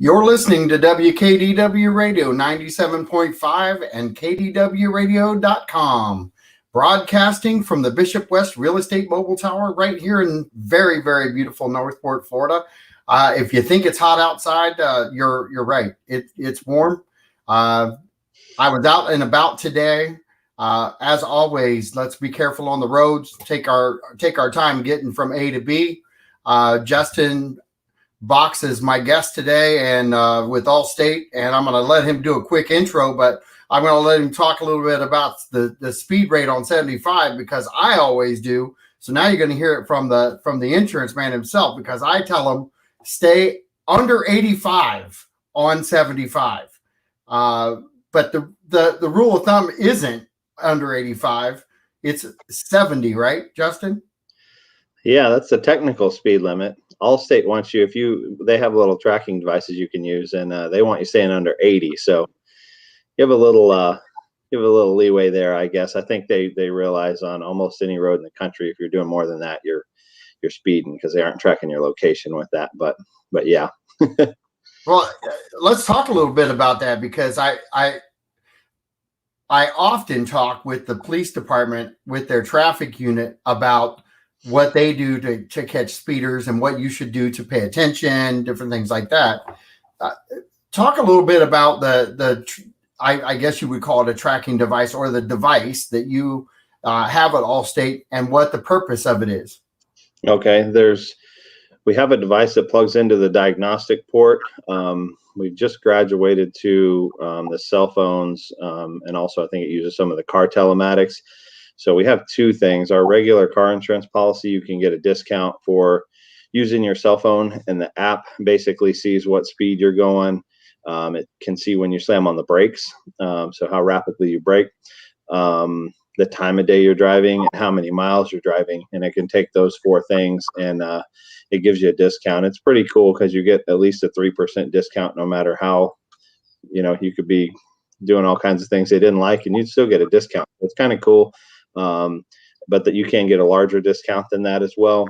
You're listening to WKDW Radio 97.5 and KDWRadio.com, broadcasting from the Bishop West Real Estate Mobile Tower right here in very, very beautiful Northport, Florida. If you think it's hot outside, you're right. It's warm. I was out and about today. As always, let's be careful on the roads. Take our time getting from A to B. Justin Box is my guest today, and with Allstate, and I'm going to let him do a quick intro, but I'm going to let him talk a little bit about the speed rate on 75 because I always do. So now you're going to hear it from the insurance man himself, because I tell him stay under 85 on 75. But the rule of thumb isn't under 85; it's 70, right, Justin? Yeah, that's the technical speed limit. Allstate wants you, they have little tracking devices you can use, and they want you staying under 80. So you have a little leeway there, I guess. I think they realize on almost any road in the country, if you're doing more than that, you're speeding, because they aren't tracking your location with that. But yeah. Well, let's talk a little bit about that, because I often talk with the police department, with their traffic unit, about what they do to catch speeders and what you should do to pay attention, different things like that. Talk a little bit about I guess you would call it a tracking device, or the device that you have at Allstate, and what the purpose of it is. Okay, we have a device that plugs into the diagnostic port. We've just graduated to the cell phones, and also I think it uses some of the car telematics. So we have two things. Our regular car insurance policy, you can get a discount for using your cell phone, and the app basically sees what speed you're going. It can see when you slam on the brakes, so how rapidly you brake, the time of day you're driving, and how many miles you're driving. And it can take those four things, and it gives you a discount. It's pretty cool because you get at least a 3% discount, no matter how, you could be doing all kinds of things they didn't like, and you'd still get a discount. It's kind of cool. But that you can get a larger discount than that as well.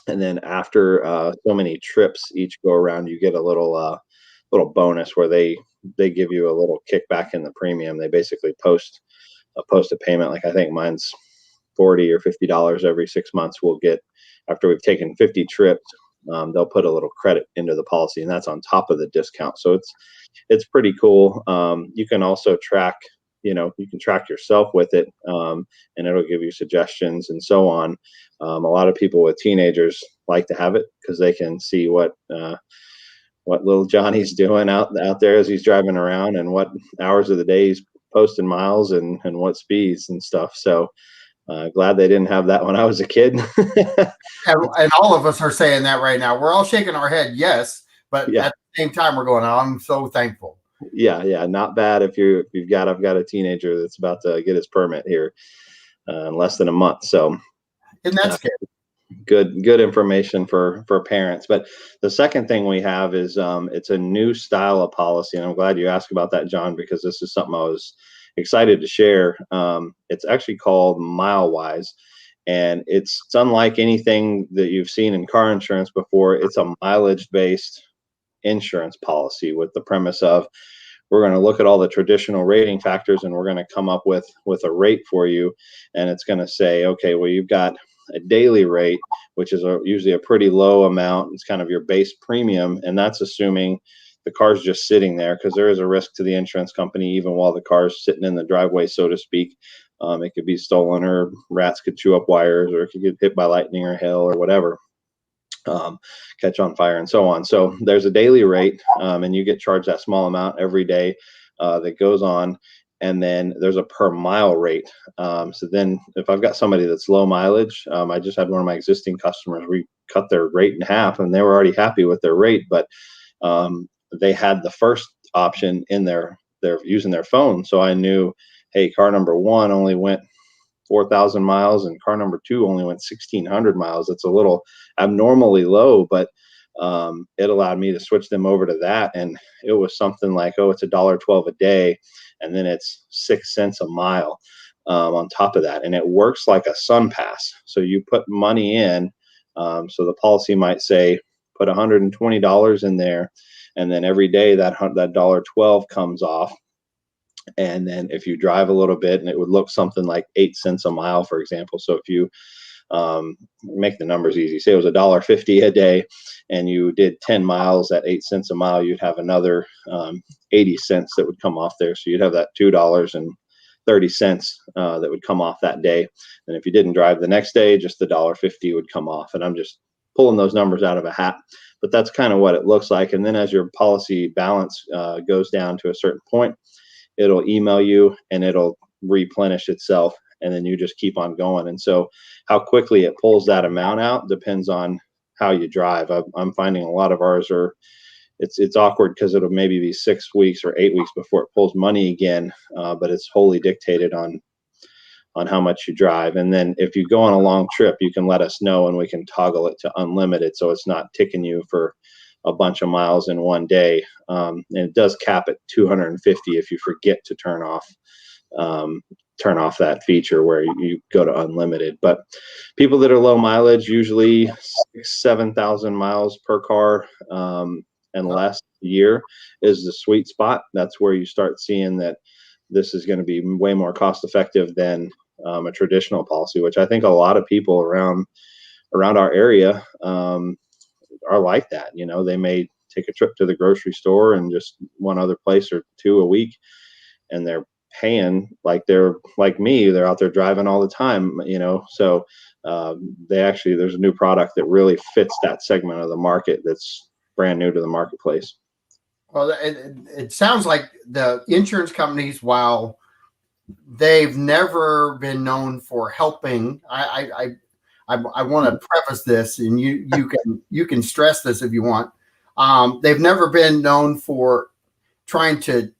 And then after so many trips each go around, you get a little bonus where they give you a little kickback in the premium. They basically post a payment. Like I think mine's $40 or $50 every 6 months. We'll get, after we've taken 50 trips, they'll put a little credit into the policy, and that's on top of the discount. So it's pretty cool. You can also track. You can track yourself with it, and it'll give you suggestions and so on. A lot of people with teenagers like to have it because they can see what little Johnny's doing out there as he's driving around, and what hours of the day he's posting miles, and what speeds and stuff. So glad they didn't have that when I was a kid. and all of us are saying that right now. We're all shaking our head, yes, but yeah. At the same time, we're going, I'm so thankful. Yeah, not bad. I've got a teenager that's about to get his permit here in less than a month. So, and that's good information for parents. But the second thing we have is it's a new style of policy, and I'm glad you asked about that, John, because this is something I was excited to share. It's actually called MileWise, and it's unlike anything that you've seen in car insurance before. It's a mileage-based insurance policy, with the premise of, we're going to look at all the traditional rating factors, and we're going to come up with a rate for you. And it's going to say, okay, well, you've got a daily rate, which is usually a pretty low amount. It's kind of your base premium, and that's assuming the car's just sitting there, because there is a risk to the insurance company even while the car's sitting in the driveway, so to speak. It could be stolen, or rats could chew up wires, or it could get hit by lightning or hail or whatever. Catch on fire and so on. So there's a daily rate, and you get charged that small amount every day that goes on. And then there's a per mile rate. So then if I've got somebody that's low mileage, I just had one of my existing customers, we cut their rate in half, and they were already happy with their rate, but they had the first option in they're using their phone. So I knew, hey, car number one only went 4,000 miles, and car number two only went 1,600 miles. It's a little abnormally low, but it allowed me to switch them over to that. And it was something like, it's $1.12 a day, and then it's 6 cents a mile on top of that. And it works like a sun pass. So you put money in. So the policy might say, put $120 in there, And then every day that $1.12 comes off. And then if you drive a little bit, and it would look something like 8 cents a mile, for example. So if you make the numbers easy, say it was $1.50 a day, and you did 10 miles at 8 cents a mile, you'd have another 80 cents that would come off there. So you'd have that $2.30 that would come off that day. And if you didn't drive the next day, just the $1.50 would come off. And I'm just pulling those numbers out of a hat, but that's kind of what it looks like. And then as your policy balance goes down to a certain point, it'll email you and it'll replenish itself, and then you just keep on going. And so how quickly it pulls that amount out depends on how you drive. I'm finding a lot of ours it's awkward because it'll maybe be 6 weeks or 8 weeks before it pulls money again, but it's wholly dictated on how much you drive. And then if you go on a long trip, you can let us know and we can toggle it to unlimited, so it's not ticking you for a bunch of miles in one day. And it does cap at 250 if you forget to turn off that feature where you go to unlimited. But people that are low mileage, usually 7,000 miles per car and less a year is the sweet spot. That's where you start seeing that this is going to be way more cost effective than a traditional policy, which I think a lot of people around our area are like that. You know, they may take a trip to the grocery store and just one other place or two a week, and they're paying like they're like me. They're out there driving all the time, you know. So there's a new product that really fits that segment of the market that's brand new to the marketplace. Well, it sounds like the insurance companies, while they've never been known for helping, I want to preface this, and you can stress this if you want. They've never been known for trying to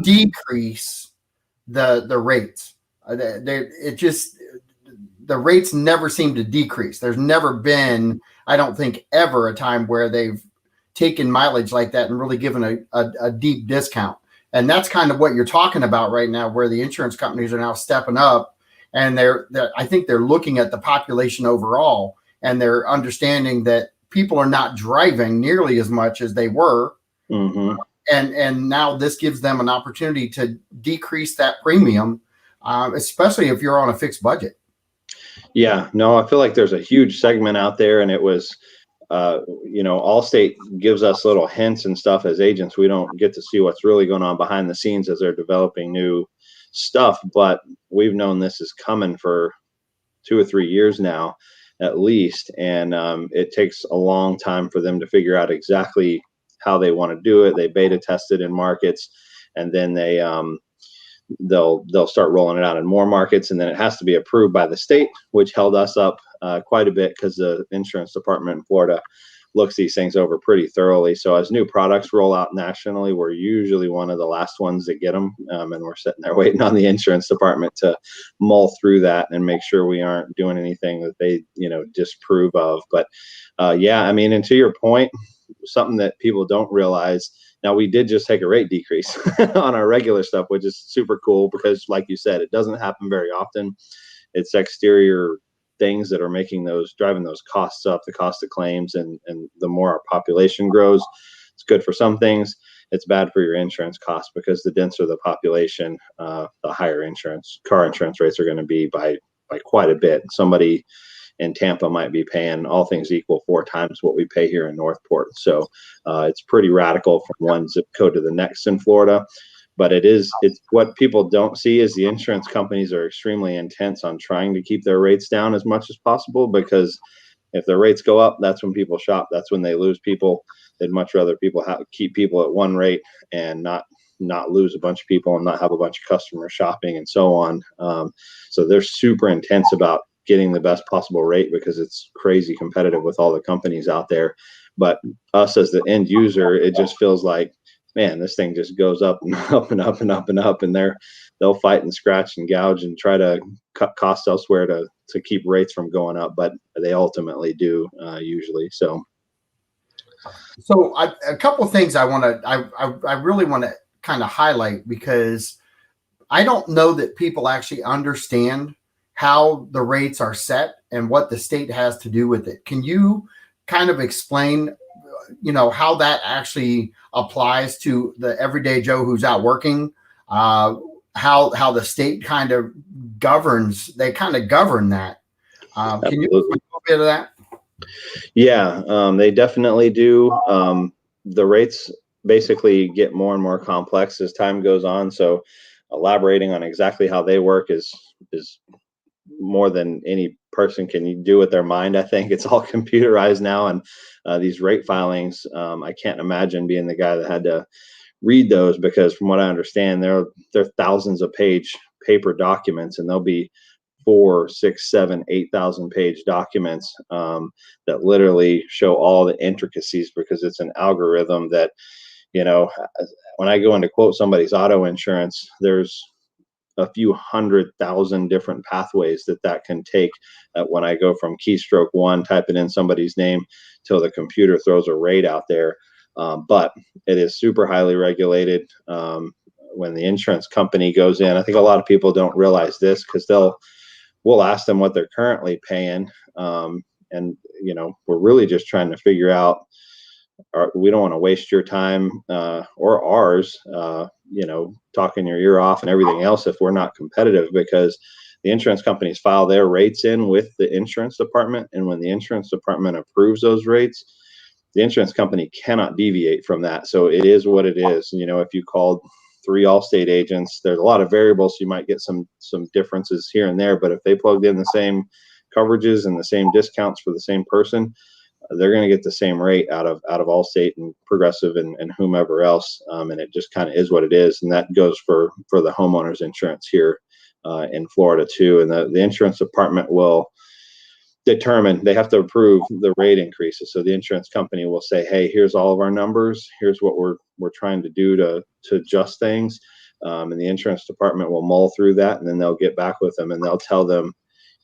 decrease the rates. The rates never seem to decrease. There's never been, I don't think, ever a time where they've taken mileage like that and really given a deep discount. And that's kind of what you're talking about right now, where the insurance companies are now stepping up, and I think they're looking at the population overall, and they're understanding that people are not driving nearly as much as they were. Mm-hmm. And now this gives them an opportunity to decrease that premium, especially if you're on a fixed budget. Yeah, no, I feel like there's a huge segment out there, and it was, Allstate gives us little hints and stuff as agents. We don't get to see what's really going on behind the scenes as they're developing new stuff, but we've known this is coming for 2 or 3 years now, at least. And it takes a long time for them to figure out exactly how they want to do it. They beta test it in markets, and then they'll start rolling it out in more markets, and then it has to be approved by the state, which held us up quite a bit because the insurance department in Florida looks these things over pretty thoroughly. So as new products roll out nationally, we're usually one of the last ones that get them, and we're sitting there waiting on the insurance department to mull through that and make sure we aren't doing anything that they disapprove of. But yeah, I mean, and to your point, something that people don't realize, now we did just take a rate decrease on our regular stuff, which is super cool because, like you said, it doesn't happen very often. It's exterior things that are driving those costs up, the cost of claims, and the more our population grows, it's good for some things. It's bad for your insurance costs because the denser the population, the higher car insurance rates are going to be by quite a bit. Somebody in Tampa might be paying, all things equal, 4 times what we pay here in Northport. So it's pretty radical from one zip code to the next in Florida. But it's what people don't see is the insurance companies are extremely intense on trying to keep their rates down as much as possible, because if their rates go up, that's when people shop. That's when they lose people. They'd much rather people keep people at one rate and not lose a bunch of people and not have a bunch of customers shopping and so on. So they're super intense about getting the best possible rate because it's crazy competitive with all the companies out there. But us as the end user, it just feels like, man, this thing just goes up and up and up and up and up, and they'll fight and scratch and gouge and try to cut costs elsewhere to keep rates from going up, but they ultimately do usually. So a couple of things I really want to kind of highlight, because I don't know that people actually understand how the rates are set and what the state has to do with it. Can you kind of explain how that actually applies to the everyday Joe who's out working. How the state kind of governs. They kind of govern that. Can you explain a little bit of that? Yeah, they definitely do. The rates basically get more and more complex as time goes on. So elaborating on exactly how they work is more than any person can do with their mind. I think it's all computerized now, and these rate filings, I can't imagine being the guy that had to read those, because from what I understand, they're thousands of page paper documents, and they'll be 4, 6, 7, 8,000 page documents that literally show all the intricacies, because it's an algorithm that, when I go in to quote somebody's auto insurance, there's a few 100,000 different pathways that can take when I go from keystroke one, typing in somebody's name, till the computer throws a rate out there. But it is super highly regulated. When the insurance company goes in, I think a lot of people don't realize this, because we'll ask them what they're currently paying. And, we're really just trying to figure out, we don't want to waste your time or ours, talking your ear off and everything else if we're not competitive, because the insurance companies file their rates in with the insurance department. And when the insurance department approves those rates, the insurance company cannot deviate from that. So it is what it is. If you called 3 Allstate agents, there's a lot of variables. You might get some differences here and there, but if they plugged in the same coverages and the same discounts for the same person, they're going to get the same rate out of Allstate and Progressive and whomever else. And it just kind of is what it is. And that goes for the homeowners insurance here in Florida too. And the insurance department will determine, they have to approve the rate increases. So the insurance company will say, hey, here's all of our numbers. Here's what we're trying to do to adjust things. And the insurance department will mull through that, and then they'll get back with them and they'll tell them,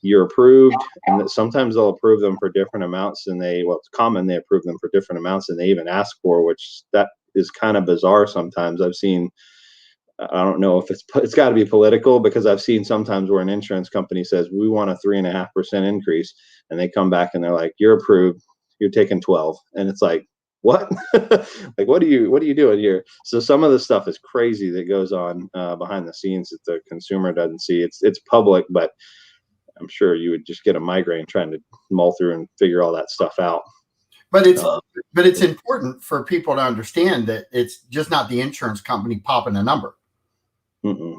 you're approved. And that sometimes they'll approve them for different amounts than it's common they approve them for different amounts than they even ask for, which that is kind of bizarre. Sometimes I've seen, I don't know if it's got to be political, because I've seen sometimes where an insurance company says, we want a 3.5% increase, and they come back and they're like, you're approved, you're taking 12. And it's like, what? Like, what are you doing here? So some of the stuff is crazy that goes on behind the scenes that the consumer doesn't see. It's public, but I'm sure you would just get a migraine trying to mull through and figure all that stuff out. But it's important for people to understand that it's just not the insurance company popping a number. Mm-mm.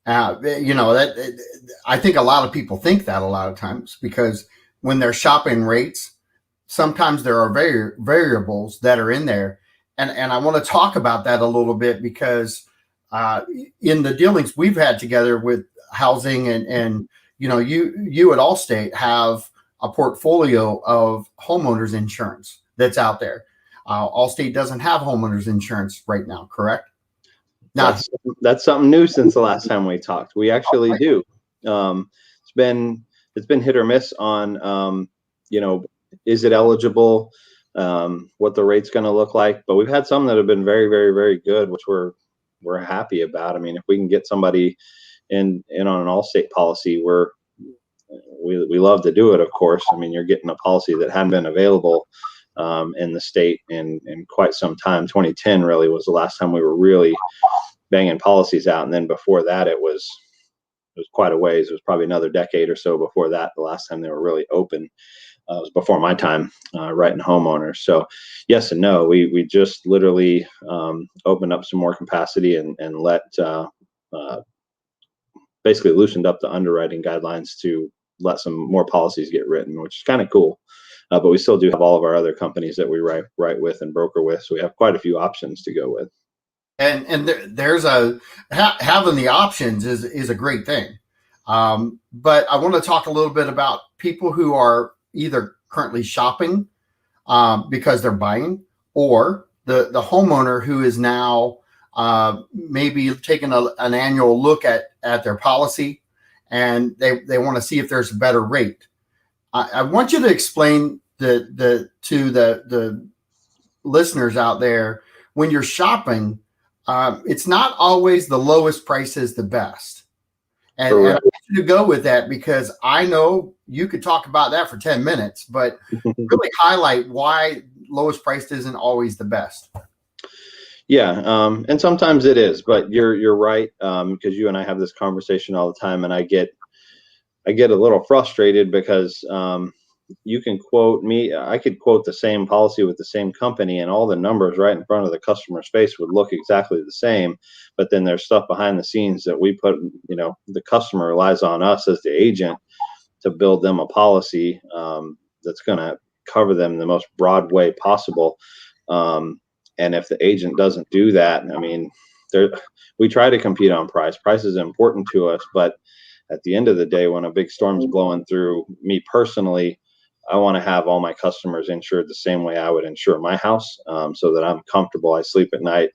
That I think a lot of people think that a lot of times, because when they're shopping rates, sometimes there are variables that are in there. And I want to talk about that a little bit, because in the dealings we've had together with housing and you at Allstate have a portfolio of homeowners insurance that's out there. Allstate doesn't have homeowners insurance right now, correct? That's something new since the last time we talked. We actually do. It's been hit or miss on, is it eligible? What the rate's going to look like? But we've had some that have been very, very, very good, which we're happy about. I mean, if we can get somebody in on an Allstate policy, we love to do it, of course. I mean, you're getting a policy that hadn't been available in the state in quite some time. 2010 really was the last time we were really banging policies out, and then before that it was quite a ways. It was probably another decade or so before that. The last time they were really open was before my time writing homeowners. So yes and no. We just literally opened up some more capacity and let basically loosened up the underwriting guidelines to let some more policies get written, which is kind of cool. But we still do have all of our other companies that we write with and broker with. So we have quite a few options to go with. And there's having the options is a great thing. But I want to talk a little bit about people who are either currently shopping because they're buying, or the homeowner who is now maybe taking an annual look at their policy, and they want to see if there's a better rate. I want you to explain to the listeners out there, when you're shopping, it's not always the lowest price is the best. And I want you to go with that, because I know you could talk about that for 10 minutes, but really highlight why lowest priced isn't always the best. Yeah, and sometimes it is, but you're right, because you and I have this conversation all the time, and I get a little frustrated because you can quote me. I could quote the same policy with the same company, and all the numbers right in front of the customer's face would look exactly the same. But then there's stuff behind the scenes that we put. The customer relies on us as the agent to build them a policy that's going to cover them in the most broad way possible. And if the agent doesn't do that, I mean, we try to compete on price. Price is important to us, but at the end of the day, when a big storm's blowing through, me personally, I want to have all my customers insured the same way I would insure my house, so that I'm comfortable. I sleep at night.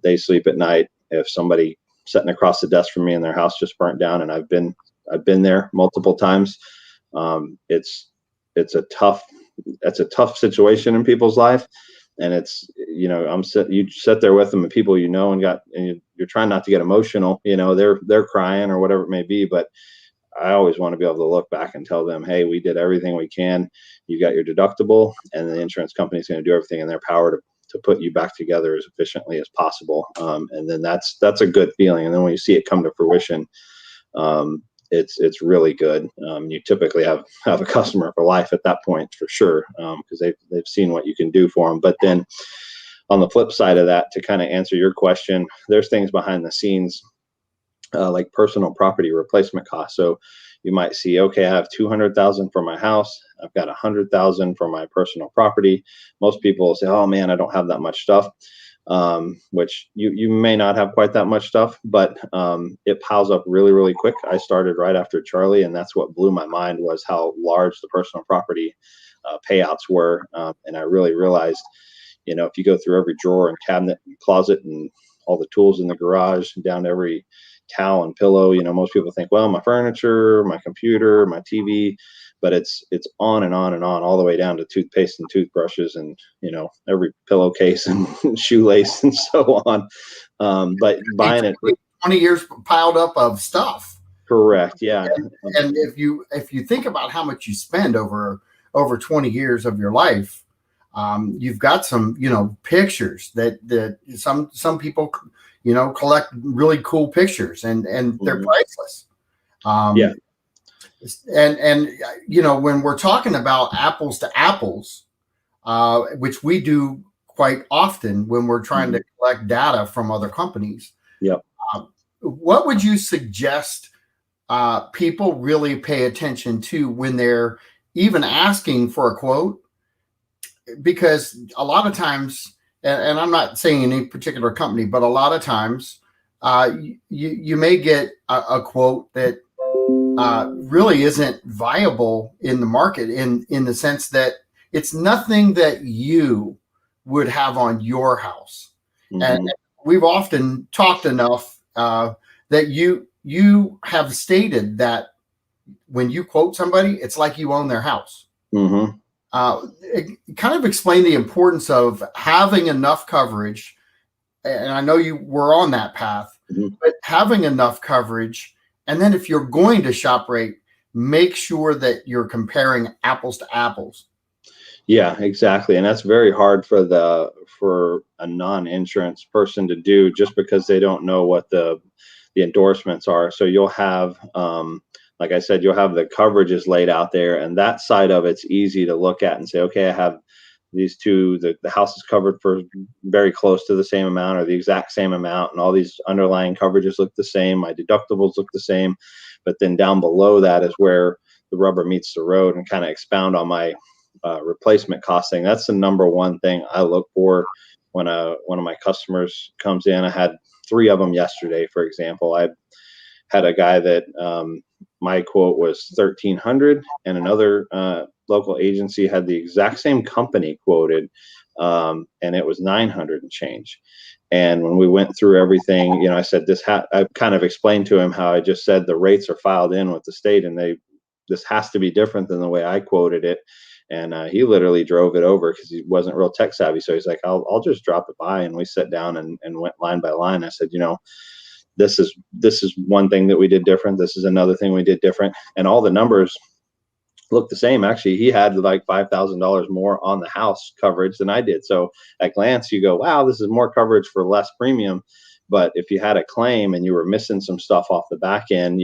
They sleep at night. If somebody sitting across the desk from me and their house just burnt down, and I've been there multiple times, it's a tough situation in people's life. And it's, you sit there with them and people, and you're trying not to get emotional, they're crying or whatever it may be. But I always want to be able to look back and tell them, hey, we did everything we can. You got your deductible, and the insurance company is going to do everything in their power to put you back together as efficiently as possible. And then that's a good feeling. And then when you see it come to fruition, it's really good. You typically have a customer for life at that point, for sure, because they've seen what you can do for them. But then on the flip side of that, to kind of answer your question, there's things behind the scenes, like personal property replacement costs. So you might see, okay, I have $200,000 for my house. I've got $100,000 for my personal property. Most people will say, oh man, I don't have that much stuff. Which you may not have quite that much stuff, but it piles up really, really quick. I started right after Charlie, and that's what blew my mind, was how large the personal property payouts were. And I really realized, if you go through every drawer and cabinet and closet and all the tools in the garage, down to every towel and pillow, most people think, well, my furniture, my computer, my TV, but it's on and on and on, all the way down to toothpaste and toothbrushes and, every pillowcase and shoelace and so on. But buying it 20 years piled up of stuff. Correct. Yeah. And if you think about how much you spend over 20 years of your life, you've got some, pictures that some people, collect really cool pictures, and they're priceless. Yeah. And when we're talking about apples to apples, which we do quite often when we're trying to collect data from other companies. Yep. What would you suggest people really pay attention to when they're even asking for a quote? Because a lot of times, and I'm not saying any particular company, but a lot of times you may get a quote that really isn't viable in the market, in the sense that it's nothing that you would have on your house. And we've often talked enough that you have stated that when you quote somebody, it's like you own their house. Kind of explain the importance of having enough coverage. And I know you were on that path, but having enough coverage. And then if you're going to shop rate, make sure that you're comparing apples to apples. Yeah, exactly. And that's very hard for a non-insurance person to do, just because they don't know what the endorsements are. So you'll have, like I said, you'll have the coverages laid out there, and that side of it's easy to look at and say, okay, I have these two, the house is covered for very close to the same amount or the exact same amount, and all these underlying coverages look the same. My deductibles look the same. But then down below that is where the rubber meets the road, and kind of expound on my replacement costing. That's the number one thing I look for when one of my customers comes in. I had 3 of them yesterday, for example. I had a guy that my quote was $1,300, and another local agency had the exact same company quoted, and it was $900 and change. And when we went through everything, I said I kind of explained to him how I just said the rates are filed in with the state, and this has to be different than the way I quoted it. And he literally drove it over because he wasn't real tech savvy. So he's like, I'll just drop it by. And we sat down and went line by line. I said, this is one thing that we did different. This is another thing we did different. And all the numbers looked the same. Actually, he had like $5,000 more on the house coverage than I did. So at glance, you go, wow, this is more coverage for less premium. But if you had a claim and you were missing some stuff off the back end,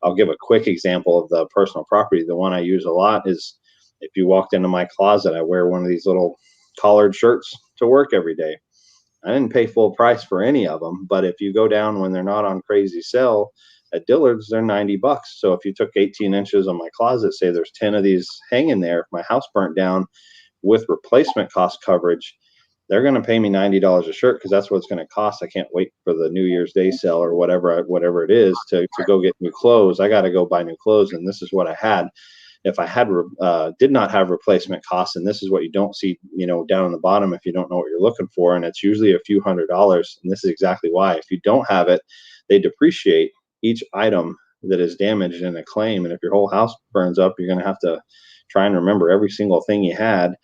I'll give a quick example of the personal property. The one I use a lot is if you walked into my closet, I wear one of these little collared shirts to work every day. I didn't pay full price for any of them, but if you go down when they're not on crazy sale at Dillard's, they're $90. So if you took 18 inches on my closet, say there's 10 of these hanging there, if my house burnt down with replacement cost coverage, they're going to pay me $90 a shirt because that's what it's going to cost. I can't wait for the New Year's Day sale or whatever it is to go get new clothes. I got to go buy new clothes, and this is what I had. If I did not have replacement costs, and this is what you don't see, down on the bottom if you don't know what you're looking for, and it's usually a few $100s, and this is exactly why. If you don't have it, they depreciate each item that is damaged in a claim, and if your whole house burns up, you're going to have to try and remember every single thing you had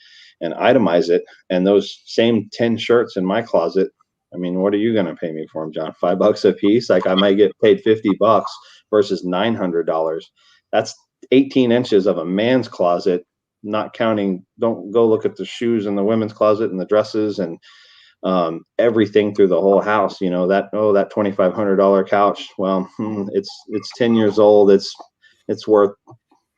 and itemize it. And those same 10 shirts in my closet, I mean, what are you going to pay me for them, John? $5 a piece? Like I might get paid $50 versus $900. That's 18 inches of a man's closet, not counting, don't go look at the shoes in the women's closet and the dresses and everything through the whole house. That $2,500 couch, well, it's 10 years old. It's worth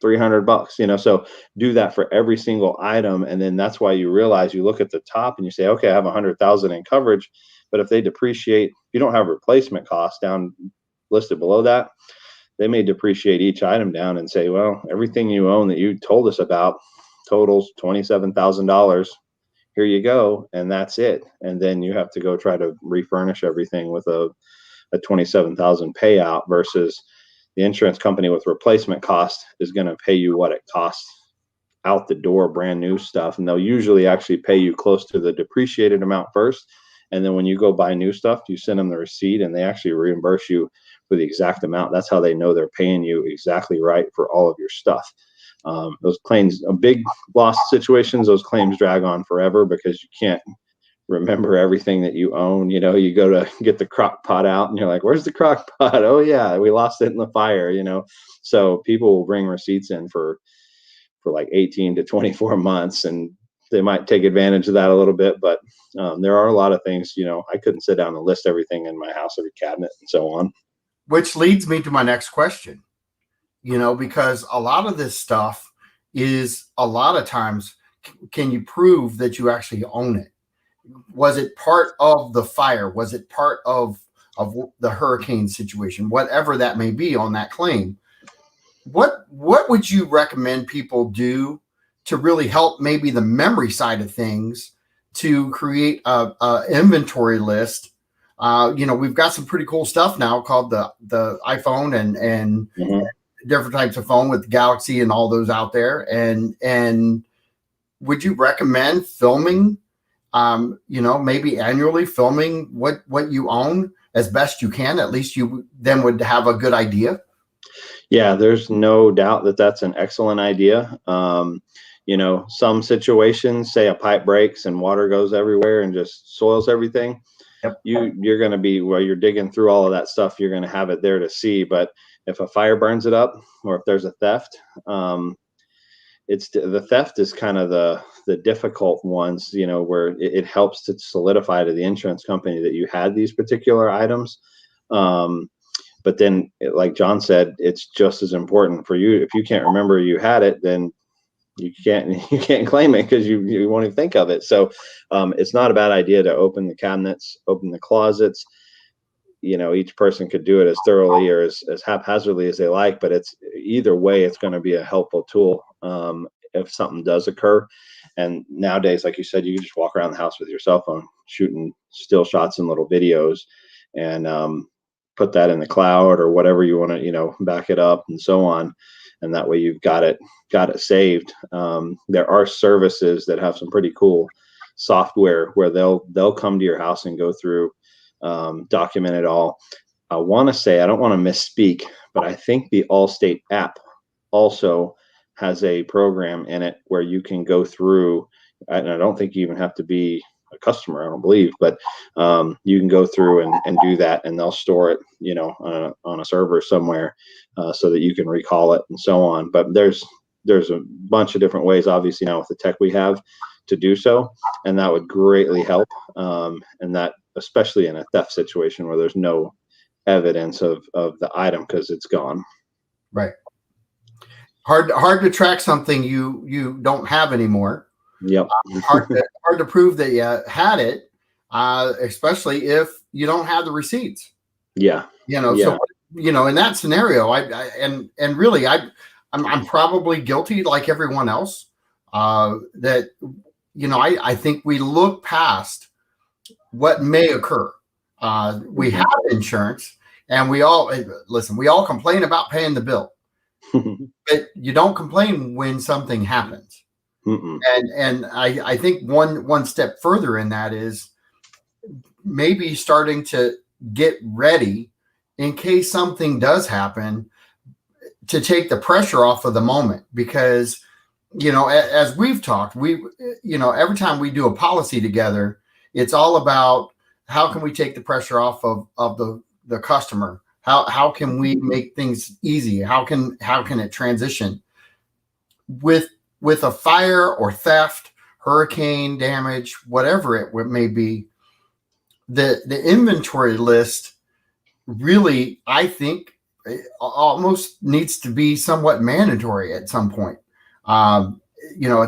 $300, so do that for every single item. And then that's why you realize, you look at the top and you say, okay, I have 100,000 in coverage, but if they depreciate, you don't have replacement costs down listed below that, they may depreciate each item down and say, well, everything you own that you told us about totals $27,000. Here you go. And that's it. And then you have to go try to refurnish everything with a 27,000 payout versus the insurance company with replacement cost is going to pay you what it costs out the door, brand new stuff. And they'll usually actually pay you close to the depreciated amount first. And then when you go buy new stuff, you send them the receipt and they actually reimburse you for the exact amount. That's how they know they're paying you exactly right for all of your stuff. Those claims, big loss situations, those claims drag on forever because you can't remember everything that you own. You go to get the crock pot out and you're like, where's the crock pot? Oh yeah, we lost it in the fire, So people will bring receipts in for like 18 to 24 months, and they might take advantage of that a little bit, but there are a lot of things, I couldn't sit down and list everything in my house, every cabinet and so on. Which leads me to my next question, because a lot of this stuff is, a lot of times, can you prove that you actually own it? Was it part of the fire? Was it part of the hurricane situation? Whatever that may be on that claim. What would you recommend people do to really help maybe the memory side of things to create a inventory list? We've got some pretty cool stuff now called the iPhone and different types of phone with Galaxy and all those out there. And would you recommend filming, maybe annually filming what you own as best you can? At least you then would have a good idea. Yeah, there's no doubt that that's an excellent idea. Some situations, say a pipe breaks and water goes everywhere and just soils everything. Yep. You're going to be, while you're digging through all of that stuff, you're going to have it there to see. But if a fire burns it up, or if there's a theft, the theft is kind of the difficult ones, where it helps to solidify to the insurance company that you had these particular items. But then, like John said, it's just as important for you. If you can't remember you had it, then you can't claim it because you won't even think of it. So it's not a bad idea to open the cabinets, open the closets. Each person could do it as thoroughly or as haphazardly as they like, but it's either way, it's going to be a helpful tool if something does occur. And nowadays, like you said, you can just walk around the house with your cell phone, shooting still shots and little videos, and put that in the cloud or whatever you want to, back it up and so on. And that way you've got it saved. There are services that have some pretty cool software where they'll come to your house and go through, document it all. I want to say, I don't want to misspeak, but I think the Allstate app also has a program in it where you can go through, and I don't think you even have to be a customer, I don't believe, but you can go through and do that, and they'll store it, on a server somewhere, so that you can recall it and so on. But there's there's a bunch of different ways, obviously now with the tech we have, to do so, and that would greatly help. And that, especially in a theft situation where there's no evidence of the item because it's gone. Right. Hard to track something you don't have anymore. Yep. Hard to prove that you had it, especially if you don't have the receipts. Yeah. So in that scenario, and really, I'm probably guilty like everyone else. That I think we look past what may occur. We have insurance, and we all complain about paying the bill, but you don't complain when something happens. And I think one step further in that is maybe starting to get ready in case something does happen, to take the pressure off of the moment. Because as we've talked, every time we do a policy together, it's all about how can we take the pressure off of the customer. How can we make things easy? How can it transition with a fire or theft, hurricane damage, whatever it may be? The inventory list really, I think, almost needs to be somewhat mandatory at some point. A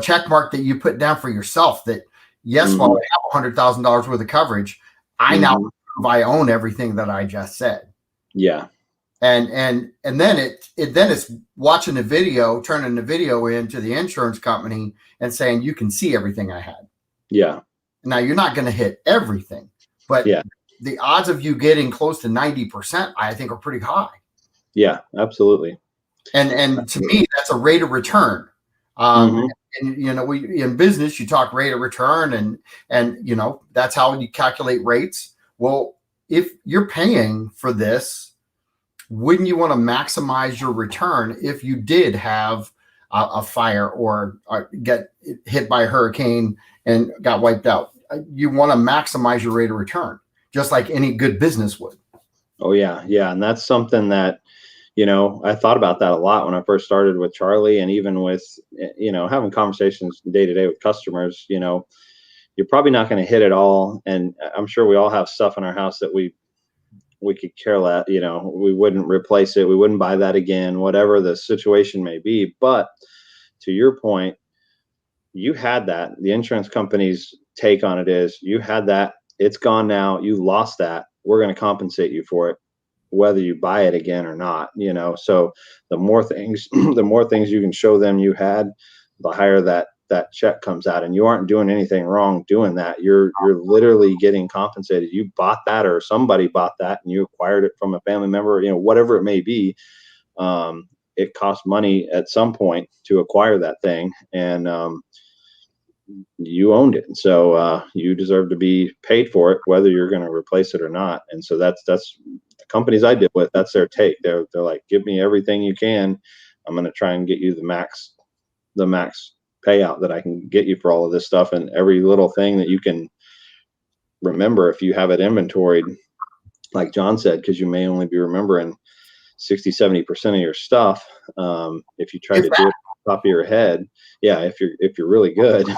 check mark that you put down for yourself that, yes, while I have $100,000 worth of coverage, I now prove I own everything that I just said. Yeah. And then it's watching the video, turning the video into the insurance company and saying, you can see everything I had. Yeah. Now you're not going to hit everything, but the odds of you getting close to 90%, I think, are pretty high. Yeah, absolutely. And to me, that's a rate of return. And we in business, you talk rate of return, and that's how you calculate rates. Well, if you're paying for this, wouldn't you want to maximize your return if you did have a fire or get hit by a hurricane and got wiped out? You want to maximize your rate of return, just like any good business would. Oh yeah. Yeah. And that's something that, I thought about that a lot when I first started with Charlie, and even with, having conversations day to day with customers. You're probably not going to hit it all. And I'm sure we all have stuff in our house that we could care less, we wouldn't replace it. We wouldn't buy that again, whatever the situation may be. But to your point, you had that. The insurance company's take on it is, you had that. It's gone now. You lost that. We're going to compensate you for it, whether you buy it again or not. So the more things you can show them you had, the higher that check comes out. And you aren't doing anything wrong doing that. You're literally getting compensated. You bought that, or somebody bought that, and you acquired it from a family member, whatever it may be. It costs money at some point to acquire that thing, and you owned it. So you deserve to be paid for it, whether you're going to replace it or not. And so that's the companies I deal with. That's their take. They're like, give me everything you can. I'm going to try and get you the max payout that I can get you for all of this stuff. And every little thing that you can remember, if you have it inventoried, like John said, because you may only be remembering 60-70% of your stuff. If you try to do it off the top of your head, if you're really good,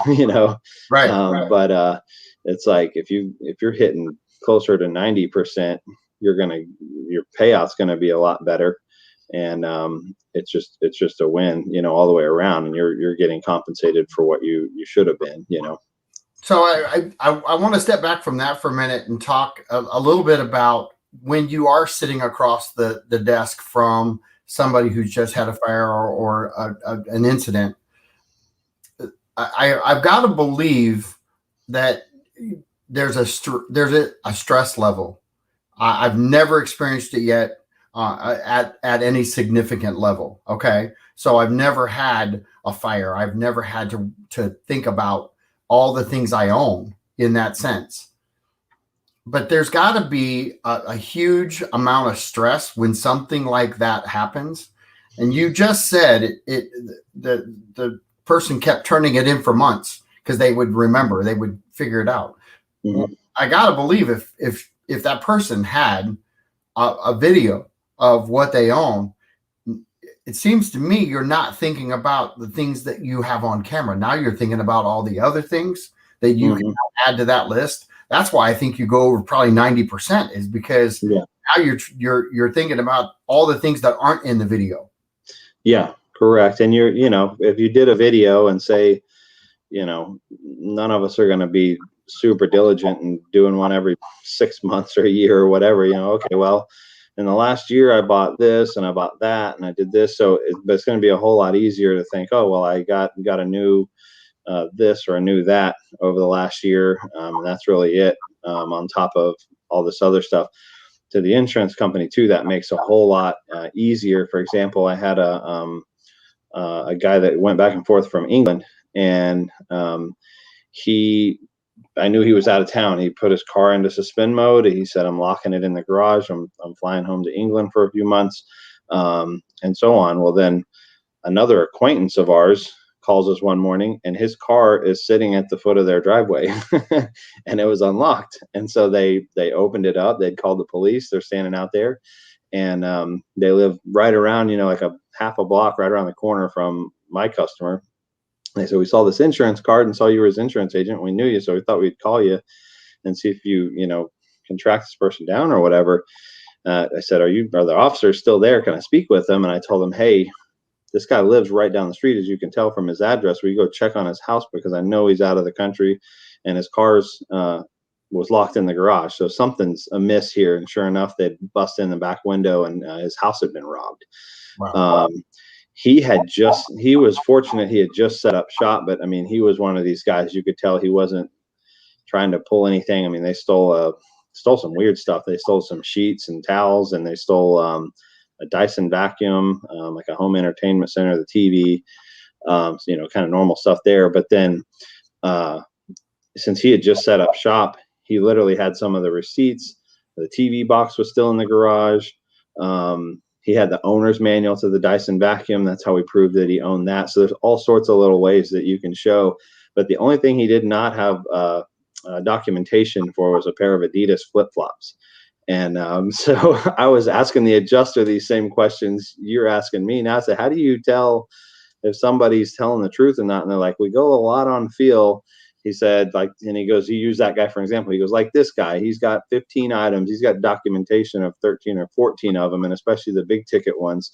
right. But it's like if you're hitting closer to 90%, your payout's gonna be a lot better. And it's just a win, all the way around, and you're getting compensated for what you should have been. So I want to step back from that for a minute and talk a little bit about when you are sitting across the desk from somebody who's just had a fire or an incident. I've got to believe that there's a stress level. I've never experienced it yet at any significant level. Okay. So I've never had a fire. I've never had to think about all the things I own in that sense. But there's got to be a huge amount of stress when something like that happens. And you just said the person kept turning it in for months because they would remember, they would figure it out. Mm-hmm. Well, I got to believe if that person had a video of what they own, it seems to me you're not thinking about the things that you have on camera. Now you're thinking about all the other things that you can add to that list. That's why I think you go over probably 90% is because now you're thinking about all the things that aren't in the video. Yeah, correct. And if you did a video and say, none of us are going to be super diligent and doing one every 6 months or a year or whatever, okay, well, in the last year I bought this and I bought that and I did this. So but it's going to be a whole lot easier to think, oh, well, I got a new this or a new that over the last year. And that's really it, on top of all this other stuff. To the insurance company too, that makes a whole lot easier. For example, I had a guy that went back and forth from England, and I knew he was out of town. He put his car into suspend mode. He said, I'm locking it in the garage. I'm flying home to England for a few months, and so on. Well, then another acquaintance of ours calls us one morning, and his car is sitting at the foot of their driveway and it was unlocked. And so they opened it up. They'd called the police. They're standing out there, and they live right around, like a half a block right around the corner from my customer. They said, we saw this insurance card and saw you were his insurance agent. We knew you, so we thought we'd call you and see if you can track this person down or whatever. I said, are the officers still there? Can I speak with them? And I told them, hey, this guy lives right down the street, as you can tell from his address. We go check on his house because I know he's out of the country, and his car's was locked in the garage. So something's amiss here. And sure enough, they'd bust in the back window, and his house had been robbed. Wow. He was fortunate. He had just set up shop, but I mean, he was one of these guys. You could tell he wasn't trying to pull anything. I mean, they stole some weird stuff. They stole some sheets and towels, and they stole a Dyson vacuum, like a home entertainment center, the TV, kind of normal stuff there. But then, since he had just set up shop, he literally had some of the receipts. The TV box was still in the garage. He had the owner's manual to the Dyson vacuum. That's how we proved that he owned that. So there's all sorts of little ways that you can show. But the only thing he did not have documentation for was a pair of Adidas flip-flops. And so I was asking the adjuster these same questions you're asking me now. I said, how do you tell if somebody's telling the truth or not? And they're like, we go a lot on feel. He said, and he goes, he used that guy for example. He goes, like this guy, he's got 15 items. He's got documentation of 13 or 14 of them, and especially the big ticket ones.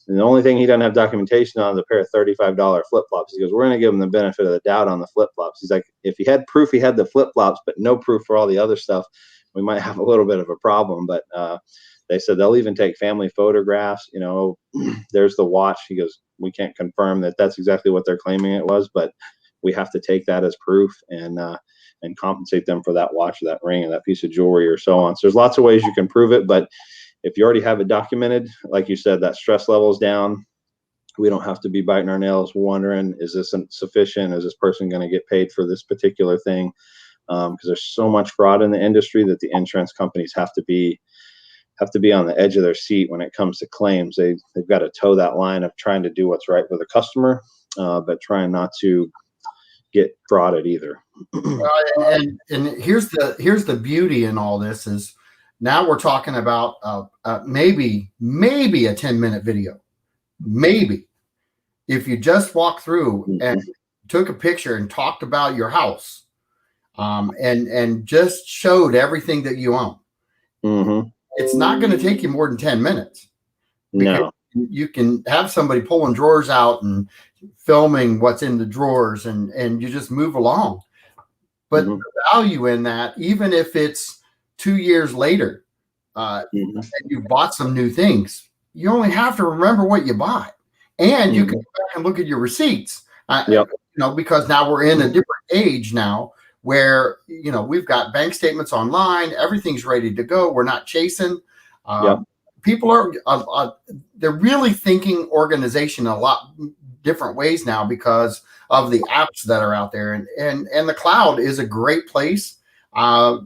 And the only thing he doesn't have documentation on is a pair of $35 flip-flops. He goes, we're going to give him the benefit of the doubt on the flip-flops. He's like, if he had proof he had the flip-flops, but no proof for all the other stuff, we might have a little bit of a problem. But they said they'll even take family photographs. There's the watch. He goes, we can't confirm that that's exactly what they're claiming it was, but we have to take that as proof and compensate them for that watch or that ring or that piece of jewelry or so on. So there's lots of ways you can prove it. But if you already have it documented, like you said, that stress level is down. We don't have to be biting our nails wondering, is this sufficient? Is this person going to get paid for this particular thing? Because there's so much fraud in the industry that the insurance companies have to be on the edge of their seat when it comes to claims. They've got to toe that line of trying to do what's right for the customer, but trying not to get frauded either. And here's the beauty in all this is now we're talking about maybe a 10-minute video. Maybe if you just walked through and took a picture and talked about your house, and just showed everything that you own. Mm-hmm. It's not going to take you more than 10 minutes. No. You can have somebody pulling drawers out and filming what's in the drawers, and you just move along. But the value in that, even if it's 2 years later, and you've bought some new things, you only have to remember what you bought, and you can go back and look at your receipts. Because now we're in a different age now, where we've got bank statements online, everything's ready to go. We're not chasing. People are they're really thinking organization a lot different ways now because of the apps that are out there, and the cloud is a great place to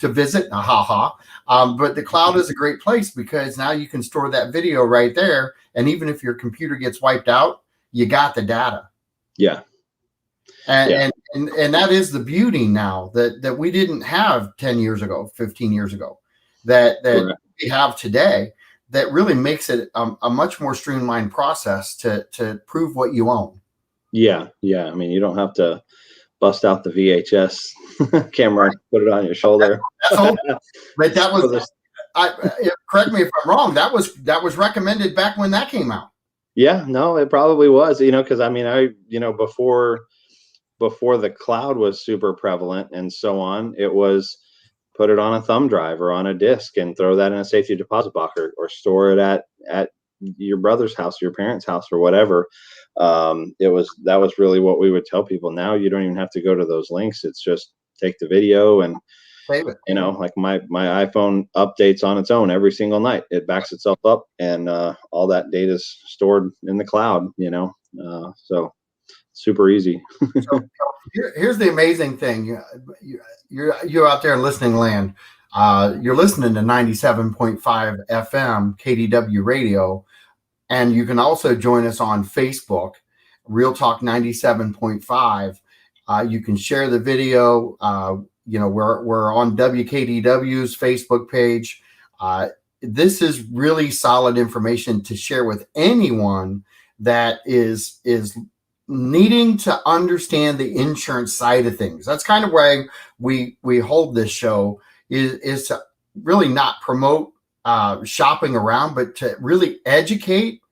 visit. But the cloud is a great place because now you can store that video right there, and even if your computer gets wiped out, you got the data. And that is the beauty now that we didn't have 10 years ago, 15 years ago, that we have today. that really makes it a much more streamlined process to prove what you own. Yeah. Yeah. I mean, you don't have to bust out the VHS camera and put it on your shoulder. That's old, but that So was, correct me if I'm wrong. That was recommended back when that came out. yeah, no, it probably was, because I mean, before the cloud was super prevalent and so on, it was put it on a thumb drive or on a disk and throw that in a safety deposit box, or store it at your brother's house, your parents' house, or whatever. That was really what we would tell people. Now you don't even have to go to those links. It's just take the video and, Save it. like my iPhone updates on its own every single night. It backs itself up, and all that data is stored in the cloud. So super easy. So here's the amazing thing. You're out there in listening land. You're listening to 97.5 FM KDW radio, and you can also join us on Facebook, Real Talk 97.5. You can share the video. We're on WKDW's Facebook page. This is really solid information to share with anyone that is needing to understand the insurance side of things. That's kind of why we hold this show, is to really not promote shopping around, but to really educate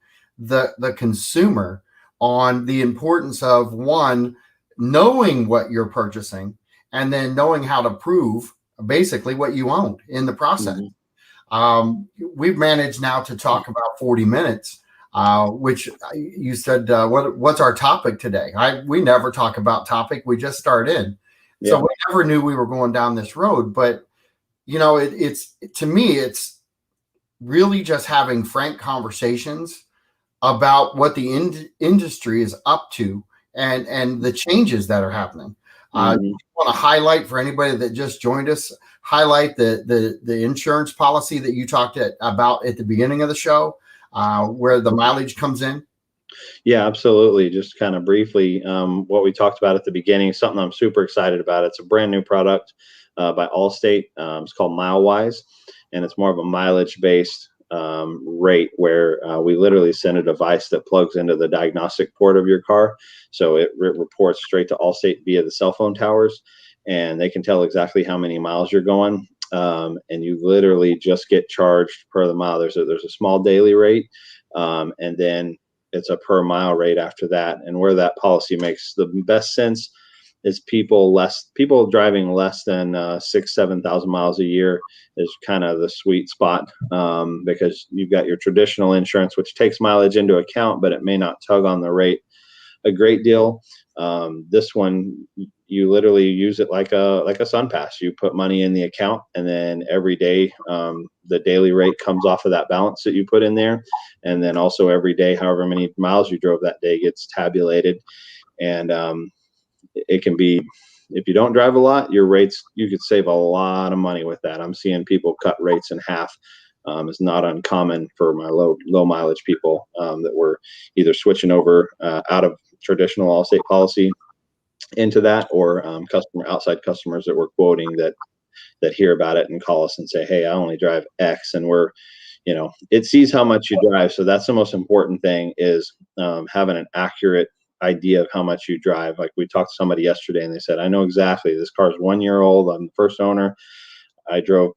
the consumer on the importance of, one, knowing what you're purchasing, and then knowing how to prove basically what you own in the process. We've managed now to talk about 40 minutes, which you said, what's our topic today? We never talk about topic. We just start in. Yeah. So we never knew we were going down this road, but to me, it's really just having frank conversations about what the industry is up to and the changes that are happening. You want to highlight, for anybody that just joined us, highlight the insurance policy that you talked about at the beginning of the show, where the mileage comes in? Yeah, absolutely. Just kind of briefly, what we talked about at the beginning, something I'm super excited about. It's a brand new product by Allstate. It's called MileWise, and it's more of a mileage-based rate, where we literally send a device that plugs into the diagnostic port of your car. So it reports straight to Allstate via the cell phone towers, and they can tell exactly how many miles you're going. And you literally just get charged per the mile. There's a small daily rate, and then it's a per mile rate after that. And where that policy makes the best sense is people driving less than 6,000-7,000 miles a year is kind of the sweet spot, because you've got your traditional insurance, which takes mileage into account, but it may not tug on the rate a great deal. This one, you literally use it like a sun pass. You put money in the account, and then every day the daily rate comes off of that balance that you put in there, and then also every day, however many miles you drove that day, gets tabulated. And it can be, if you don't drive a lot, your rates, you could save a lot of money with that. I'm seeing people cut rates in half. It's not uncommon for my low mileage people that were either switching over out of traditional Allstate policy into that, or outside customers that we're quoting that hear about it and call us and say, hey, I only drive X, and it sees how much you drive. So that's the most important thing, is having an accurate idea of how much you drive. Like, we talked to somebody yesterday, and they said, I know exactly, this car's 1 year old. I'm the first owner. I drove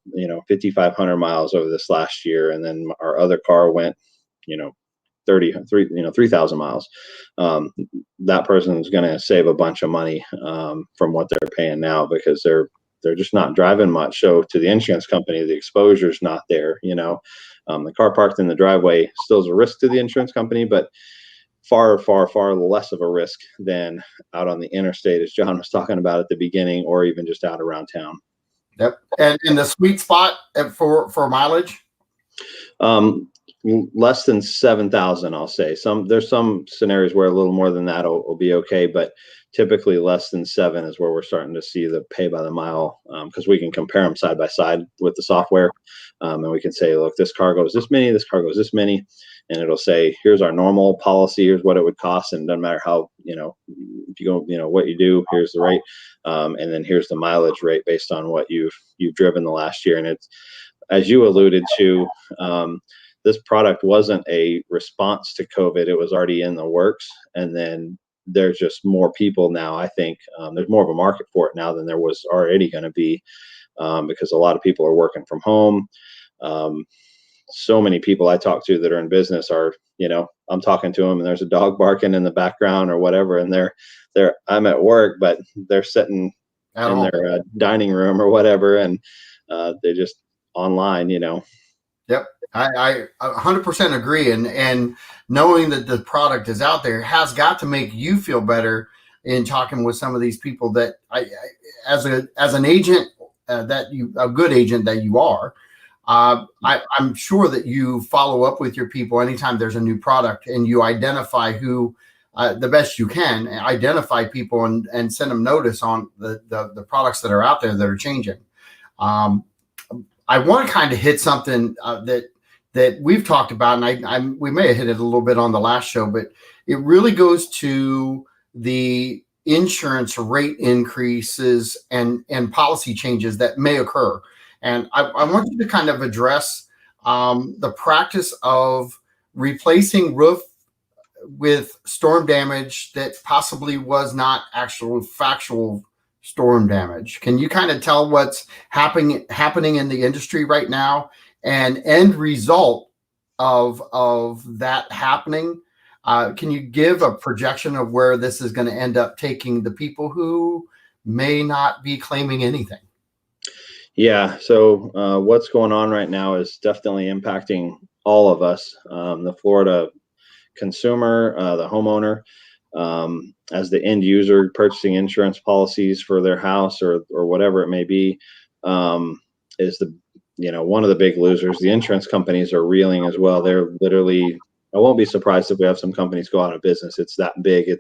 5,500 miles over this last year, and then our other car went 3,000 miles. That person is going to save a bunch of money from what they're paying now, because they're just not driving much. So to the insurance company, the exposure is not there. The car parked in the driveway still is a risk to the insurance company, but far, far, far less of a risk than out on the interstate, as John was talking about at the beginning, or even just out around town. Yep. And in the sweet spot for mileage? Less than 7,000, I'll say. There's some scenarios where a little more than that will be okay, but typically less than 7 is where we're starting to see the pay by the mile, because we can compare them side by side with the software, and we can say, look, this car goes this many, this car goes this many, and it'll say, here's our normal policy, here's what it would cost, and it doesn't matter how, if you go, what you do, here's the rate, and then here's the mileage rate based on what you've driven the last year. And it's, as you alluded to, this product wasn't a response to COVID. It was already in the works. And then there's just more people now. I think there's more of a market for it now than there was already going to be, because a lot of people are working from home. So many people I talk to that are in business are, I'm talking to them and there's a dog barking in the background or whatever. And I'm at work, but they're sitting At in all. their dining room or whatever. And they're just online. Yep. I 100% agree. And knowing that the product is out there has got to make you feel better in talking with some of these people that as an agent, a good agent that you are, I'm sure that you follow up with your people anytime there's a new product and you identify who, the best you can identify people and send them notice on the products that are out there that are changing. I want to kind of hit something that we've talked about, and we may have hit it a little bit on the last show, but it really goes to the insurance rate increases and policy changes that may occur. And I want you to kind of address the practice of replacing roof with storm damage that possibly was not actual factual storm damage. Can you kind of tell what's happening in the industry right now and end result of that happening? Can you give a projection of where this is going to end up taking the people who may not be claiming anything? Yeah. So what's going on right now is definitely impacting all of us. The Florida consumer, the homeowner, as the end user purchasing insurance policies for their house or whatever it may be, is one of the big losers. The insurance companies are reeling as well. They're literally, I won't be surprised if we have some companies go out of business. It's that big.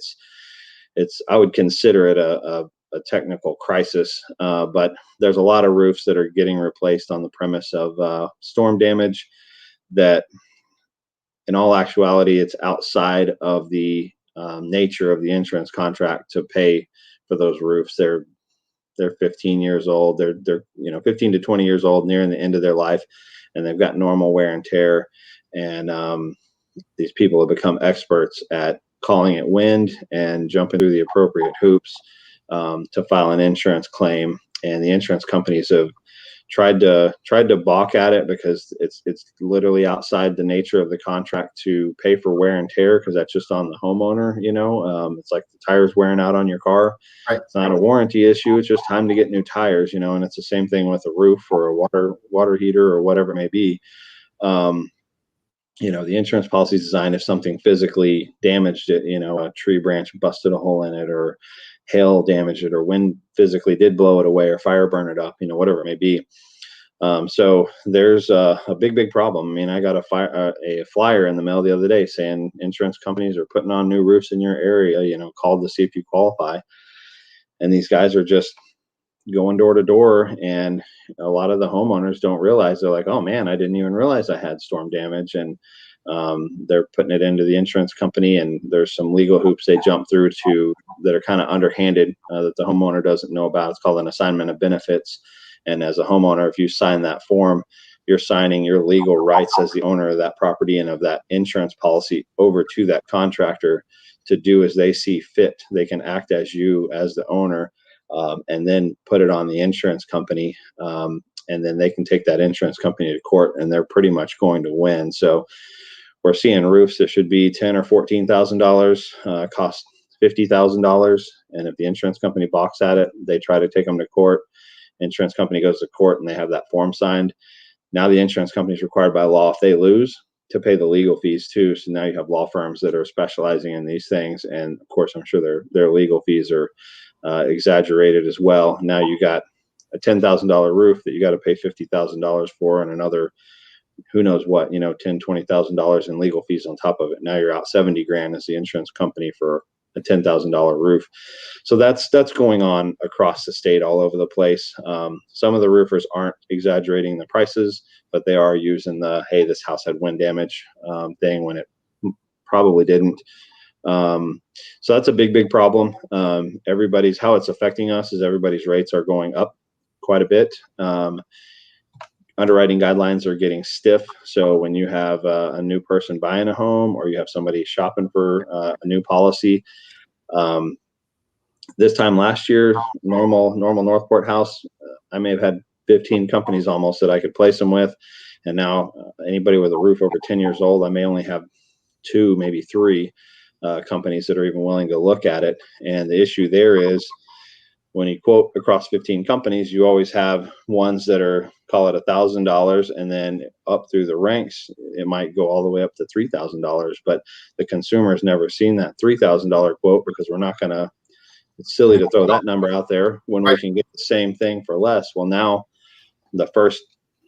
I would consider it a technical crisis, but there's a lot of roofs that are getting replaced on the premise of storm damage that, in all actuality, it's outside of the nature of the insurance contract to pay for those roofs. They're 15 years old. They're 15 to 20 years old, nearing the end of their life, and they've got normal wear and tear. And these people have become experts at calling it wind and jumping through the appropriate hoops to file an insurance claim. And the insurance companies have tried to balk at it because it's literally outside the nature of the contract to pay for wear and tear, because that's just on the homeowner. It's like the tires wearing out on your car. Right. It's not a warranty issue. It's just time to get new tires. And it's the same thing with a roof or a water heater or whatever it may be. The insurance policy is designed if something physically damaged it, a tree branch busted a hole in it, or hail damaged it, or wind physically did blow it away, or fire burn it up, whatever it may be. So there's a big problem. I mean, I got a flyer in the mail the other day saying insurance companies are putting on new roofs in your area, called to see if you qualify. And these guys are just going door to door, and a lot of the homeowners don't realize. They're like, oh man, I didn't even realize I had storm damage. And they're putting it into the insurance company, and there's some legal hoops they jump through that are kind of underhanded, that the homeowner doesn't know about. It's called an assignment of benefits. And as a homeowner, if you sign that form, you're signing your legal rights as the owner of that property and of that insurance policy over to that contractor to do as they see fit. They can act as you as the owner, and then put it on the insurance company. And then they can take that insurance company to court, and they're pretty much going to win. So we're seeing roofs that should be $10,000 or $14,000 cost $50,000. And if the insurance company balks at it, they try to take them to court. Insurance company goes to court and they have that form signed. Now the insurance company is required by law, if they lose, to pay the legal fees too. So now you have law firms that are specializing in these things. And of course, I'm sure their legal fees are exaggerated as well. Now you got a $10,000 roof that you got to pay $50,000 for, and another, who knows what, $10,000, $20,000 in legal fees on top of it. Now you're out 70 grand as the insurance company for a $10,000 roof. So that's going on across the state, all over the place. Some of the roofers aren't exaggerating the prices, but they are using the, hey, this house had wind damage thing when it probably didn't. So that's a big problem. How it's affecting us is everybody's rates are going up quite a bit. underwriting guidelines are getting stiff. So when you have a new person buying a home, or you have somebody shopping for a new policy, um, this time last year, normal Northport house, I may have had 15 companies almost that I could place them with. And now anybody with a roof over 10 years old, I may only have two, maybe three companies that are even willing to look at it. And the issue there is, when you quote across 15 companies, you always have ones that are, call it $1,000, and then up through the ranks, it might go all the way up to $3,000. But the consumer's never seen that $3,000 quote, because we're not going to, it's silly to throw that number out there when we can get the same thing for less. Well, now the first,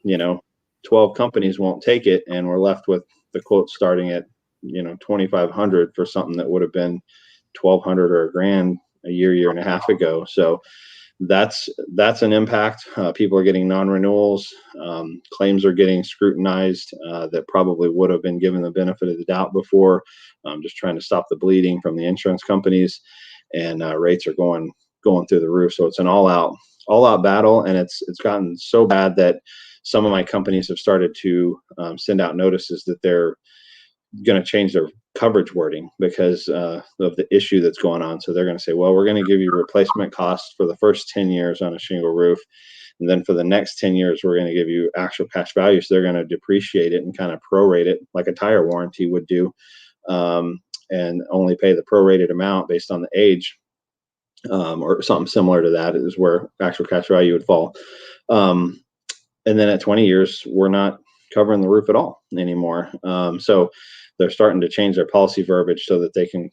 12 companies won't take it, and we're left with the quote starting at, 2,500 for something that would have been 1,200 or $1,000 a year and a half ago. So that's an impact. People are getting non-renewals. Claims are getting scrutinized that probably would have been given the benefit of the doubt before. Just trying to stop the bleeding from the insurance companies, and rates are going through the roof. So it's an all-out battle, and it's gotten so bad that some of my companies have started to send out notices that they're going to change their coverage wording because of the issue that's going on. So they're going to say, well, we're going to give you replacement costs for the first 10 years on a shingle roof. And then for the next 10 years, we're going to give you actual cash value. So they're going to depreciate it and kind of prorate it like a tire warranty would do, and only pay the prorated amount based on the age, or something similar to that is where actual cash value would fall. And then at 20 years, we're not covering the roof at all anymore. So they're starting to change their policy verbiage so that they can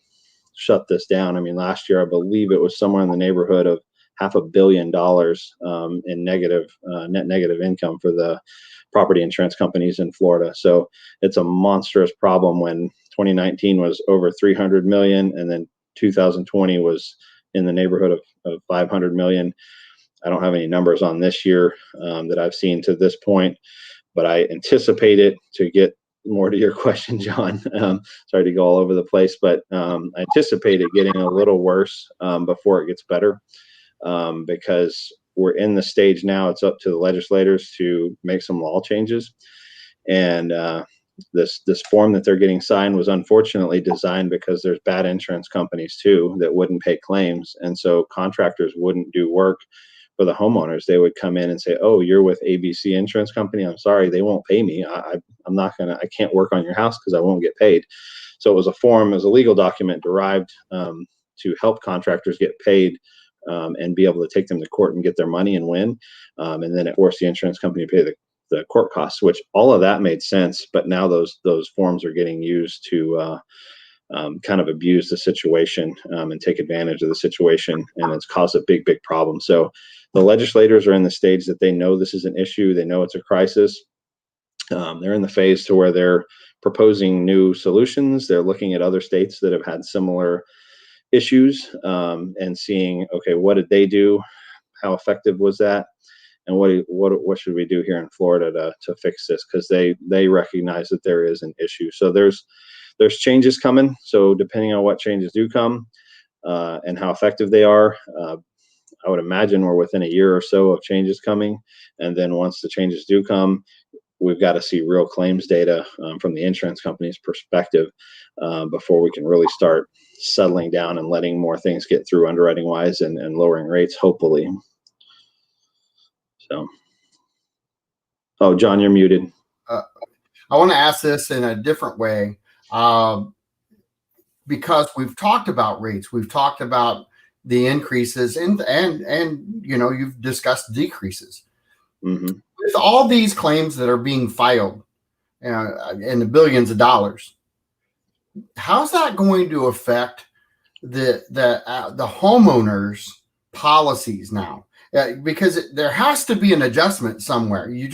shut this down. I mean, last year, I believe it was somewhere in the neighborhood of $500 million in net negative income for the property insurance companies in Florida. So it's a monstrous problem when 2019 was over 300 million, and then 2020 was in the neighborhood of 500 million. I don't have any numbers on this year that I've seen to this point, but I anticipate it, to get more to your question, John. Sorry to go all over the place, but I anticipate it getting a little worse before it gets better, because we're in the stage now. It's up to the legislators to make some law changes, and this form that they're getting signed was unfortunately designed because there's bad insurance companies too that wouldn't pay claims, and so contractors wouldn't do work for the homeowners. They would come in and say, oh, you're with ABC Insurance Company, I'm sorry, they won't pay me. I can't work on your house because I won't get paid. So it was a legal document derived to help contractors get paid, and be able to take them to court and get their money and win. And then it forced the insurance company to pay the court costs, which all of that made sense. But now those forms are getting used to kind of abuse the situation, and take advantage of the situation, and it's caused a big problem. So the legislators are in the stage that they know this is an issue. They know it's a crisis. They're in the phase to where they're proposing new solutions. They're looking at other states that have had similar issues, and seeing, okay, what did they do? How effective was that? And what should we do here in Florida to fix this? Because they recognize that there is an issue. So there's changes coming. So depending on what changes do come, and how effective they are, I would imagine we're within a year or so of changes coming. And then once the changes do come, we've got to see real claims data from the insurance company's perspective, before we can really start settling down and letting more things get through underwriting wise, and lowering rates, hopefully. So, oh, John, you're muted. I want to ask this in a different way, because we've talked about rates, we've talked about the increases, and you've discussed decreases. Mm-hmm. With all these claims that are being filed, in the billions of dollars, how's that going to affect the homeowners' policies now? Because there has to be an adjustment somewhere. You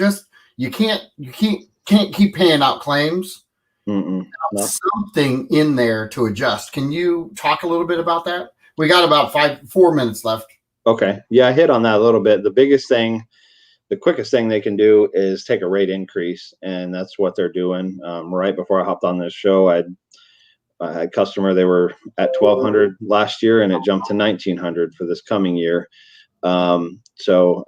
can't keep paying out claims. No. Something in there to adjust. Can you talk a little bit about that? We got about 4 minutes left. Okay. Yeah, I hit on that a little bit. The quickest thing they can do is take a rate increase, and that's what they're doing. Right before I hopped on this show, I had a customer. They were at $1,200 last year, and it jumped to $1,900 for this coming year. So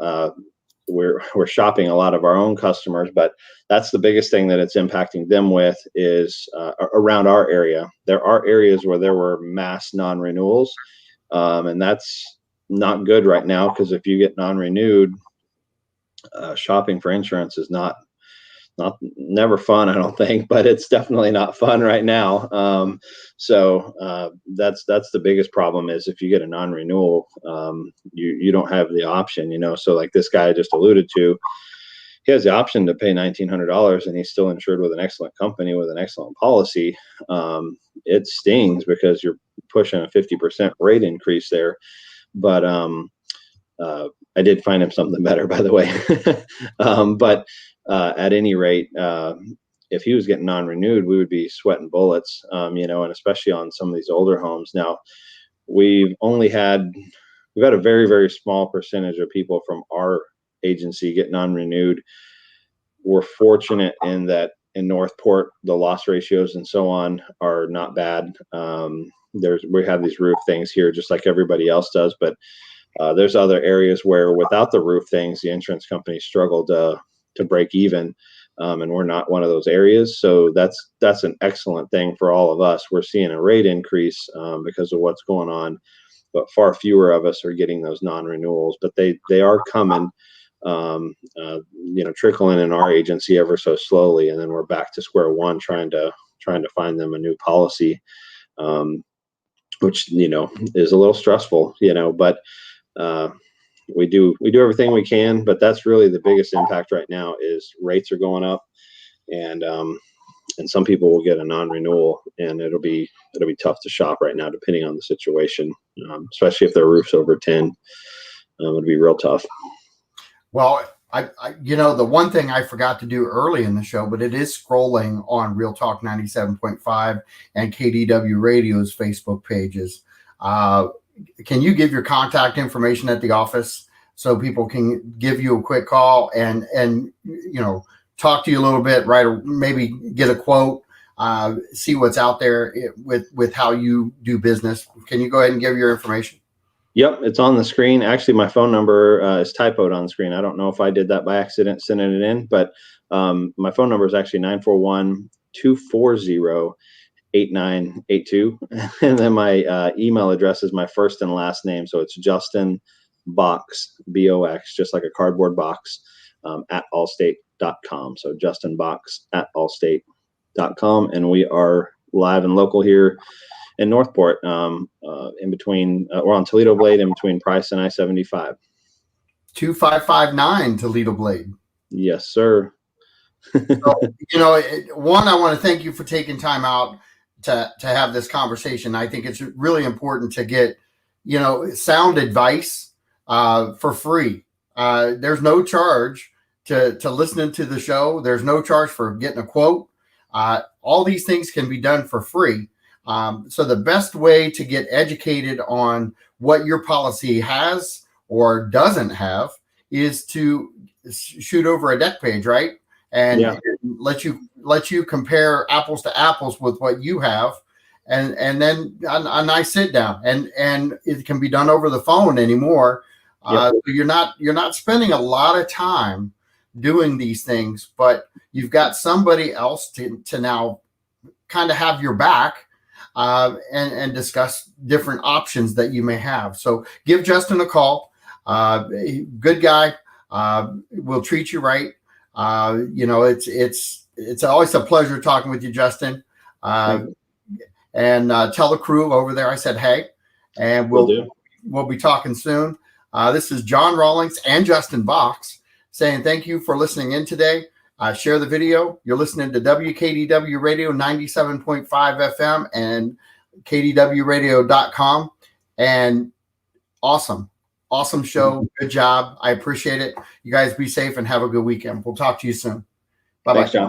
we're shopping a lot of our own customers, but that's the biggest thing that it's impacting them with is around our area. There are areas where there were mass non-renewals, and that's not good right now, because if you get non-renewed, shopping for insurance is never fun, I don't think, but it's definitely not fun right now. That's the biggest problem, is if you get a non-renewal, you don't have the option, so like this guy I just alluded to, he has the option to pay $1,900 and he's still insured with an excellent company with an excellent policy. It stings because you're pushing a 50% rate increase there, but I did find him something better, by the way. But at any rate, if he was getting non-renewed, we would be sweating bullets, and especially on some of these older homes. Now, we've had a very, very small percentage of people from our agency get non-renewed. We're fortunate in that in Northport, the loss ratios and so on are not bad. We have these roof things here just like everybody else does, but there's other areas where without the roof things, the insurance companies struggle to break even, and we're not one of those areas. So that's an excellent thing for all of us. We're seeing a rate increase because of what's going on, but far fewer of us are getting those non-renewals. But they are coming, trickling in our agency ever so slowly, and then we're back to square one trying to find them a new policy, which is a little stressful, but we do everything we can. But that's really the biggest impact right now is rates are going up, and some people will get a non-renewal, and it'll be tough to shop right now depending on the situation, especially if their roof's over 10. It'll be real tough. Well, I the one thing I forgot to do early in the show, but it is scrolling on Real Talk 97.5 and KDW Radio's Facebook pages. Can you give your contact information at the office so people can give you a quick call and talk to you a little bit, right? Or maybe get a quote, see what's out there with how you do business. Can you go ahead and give your information? Yep, it's on the screen. Actually, my phone number is typoed on the screen. I don't know if I did that by accident sending it in, but my phone number is actually 941-240-8982. And then my email address is my first and last name. So it's Justin Box, B-O-X, just like a cardboard box, at allstate.com. So Justin Box at allstate.com. And we are live and local here in Northport, in between, we're on Toledo Blade, in between Price and I-75. 2559 Toledo Blade. Yes, sir. So, one, I want to thank you for taking time out to have this conversation. I think it's really important to get, sound advice for free. There's no charge to listening to the show. There's no charge for getting a quote. All these things can be done for free. So the best way to get educated on what your policy has or doesn't have is to shoot over a deck page, right? And let you compare apples to apples with what you have, and then a nice sit down, and it can be done over the phone anymore. So you're not spending a lot of time doing these things, but you've got somebody else to now kind of have your back. And discuss different options that you may have. So give Justin a call. Good guy. Will treat you right. It's always a pleasure talking with you, Justin. And tell the crew over there I said hey, and we'll be talking soon. This is John Rawlings and Justin Box saying thank you for listening in today. Share the video. You're listening to WKDW Radio 97.5 FM and KDWradio.com. And awesome show. Good job. I appreciate it. You guys be safe and have a good weekend. We'll talk to you soon. Bye-bye. Thanks, John.